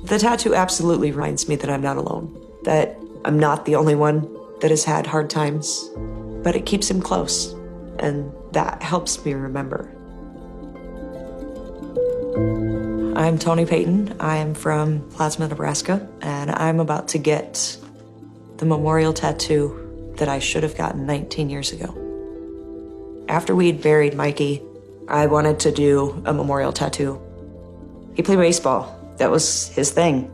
The tattoo absolutely reminds me that I'm not alone, that I'm not the only one that has had hard times, but it keeps him close, and that helps me remember. I'm Tony Payton. I'm from Plasma, Nebraska, and I'm about to get the memorial tattoo that I should have gotten 19 years ago. After we'd buried Mikey, I wanted to do a memorial tattoo. He played baseball. That was his thing.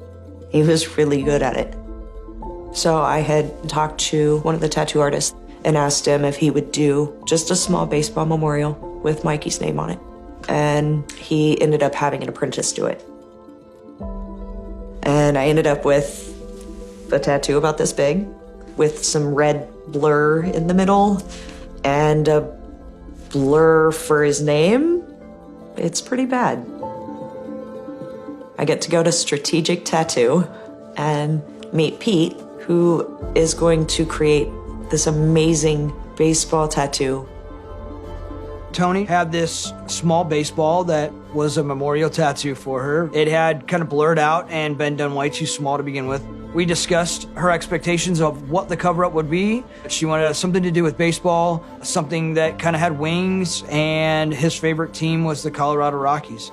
He was really good at it. So I had talked to one of the tattoo artists and asked him if he would do just a small baseball memorial with Mikey's name on it. And he ended up having an apprentice do it. And I ended up with a tattoo about this big with some red blur in the middle and a blur for his name. It's pretty bad. I get to go to Strategic Tattoo and meet Pete, who is going to create this amazing baseball tattoo. Tony had this small baseball that was a memorial tattoo for her. It had kind of blurred out and been done way too small to begin with. We discussed her expectations of what the cover-up would be. She wanted something to do with baseball, something that kind of had wings, and his favorite team was the Colorado Rockies.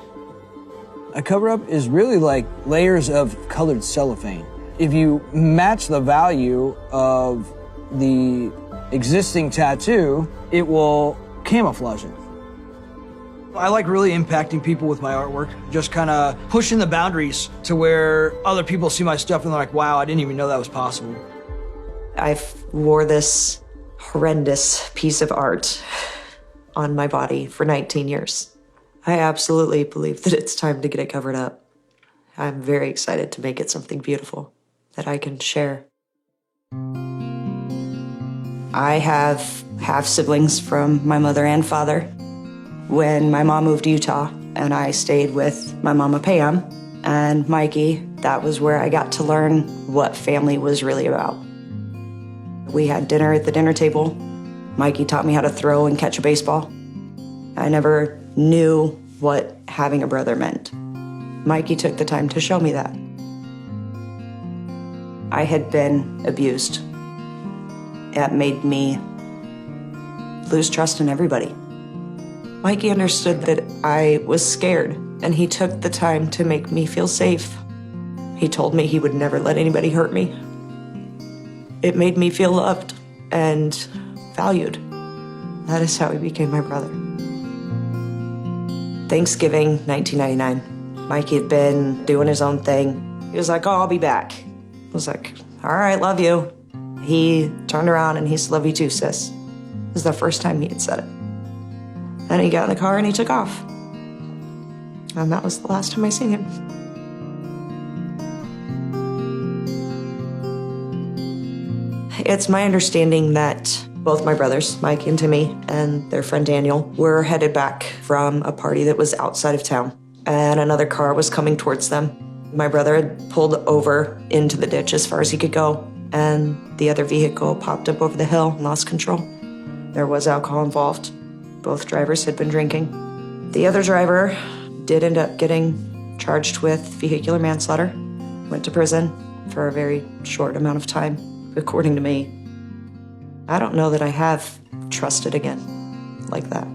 A cover-up is really like layers of colored cellophane. If you match the value of the existing tattoo, it will camouflage it. I like really impacting people with my artwork, just kind of pushing the boundaries to where other people see my stuff and they're like, wow, I didn't even know that was possible. I wore this horrendous piece of art on my body for 19 years. I absolutely believe that it's time to get it covered up. I'm very excited to make it something beautiful that I can share. I have half siblings from my mother and father. When my mom moved to Utah and I stayed with my mama Pam and Mikey, that was where I got to learn what family was really about. We had dinner at the dinner table. Mikey taught me how to throw and catch a baseball. I never knew what having a brother meant. Mikey took the time to show me that. I had been abused. It made me lose trust in everybody. Mikey understood that I was scared, and he took the time to make me feel safe. He told me he would never let anybody hurt me. It made me feel loved and valued. That is how he became my brother. Thanksgiving 1999. Mikey had been doing his own thing. He was like, oh, I'll be back. I was like, all right, love you. He turned around and he said, love you too, sis. It was the first time he had said it. Then he got in the car and he took off. And that was the last time I seen him. It's my understanding that both my brothers, Mike and Timmy, and their friend Daniel, were headed back from a party that was outside of town, and another car was coming towards them. My brother had pulled over into the ditch as far as he could go, and the other vehicle popped up over the hill and lost control. There was alcohol involved. Both drivers had been drinking. The other driver did end up getting charged with vehicular manslaughter, went to prison for a very short amount of time, according to me. I don't know that I have trusted again like that.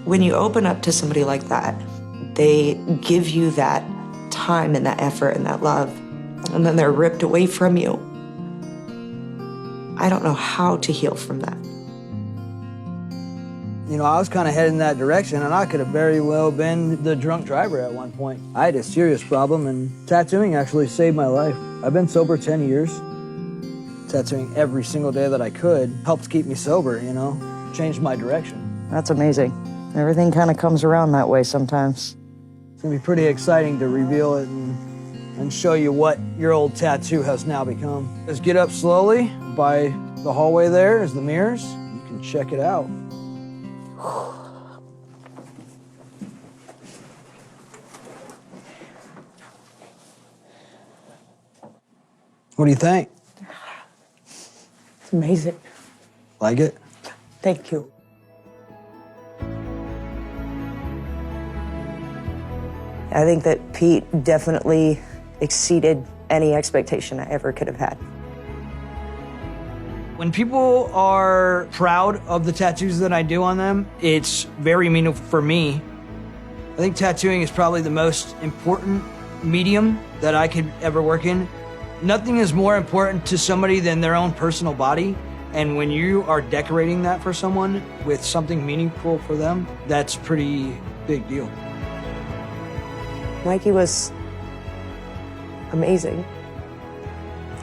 When you open up to somebody like that, they give you that time and that effort and that love, and then they're ripped away from you. I don't know how to heal from that. You know, I was kind of heading that direction, and I could have very well been the drunk driver at one point. I had a serious problem, and tattooing actually saved my life. I've been sober 10 years. Tattooing every single day that I could helped keep me sober, you know, changed my direction. That's amazing. Everything kind of comes around that way sometimes. It's gonna be pretty exciting to reveal it and show you what your old tattoo has now become. Just get up slowly. By the hallway there is the mirrors. You can check it out. What do you think? It's amazing. Like it? Thank you. I think that Pete definitely exceeded any expectation I ever could have had. When people are proud of the tattoos that I do on them, it's very meaningful for me. I think tattooing is probably the most important medium that I could ever work in. Nothing is more important to somebody than their own personal body. And when you are decorating that for someone with something meaningful for them, that's a pretty big deal. Mikey was amazing.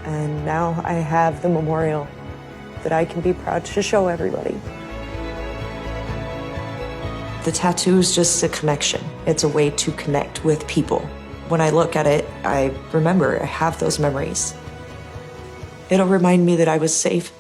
And now I have the memorial that I can be proud to show everybody. The tattoo is just a connection. It's a way to connect with people. When I look at it, I remember, I have those memories. It'll remind me that I was safe.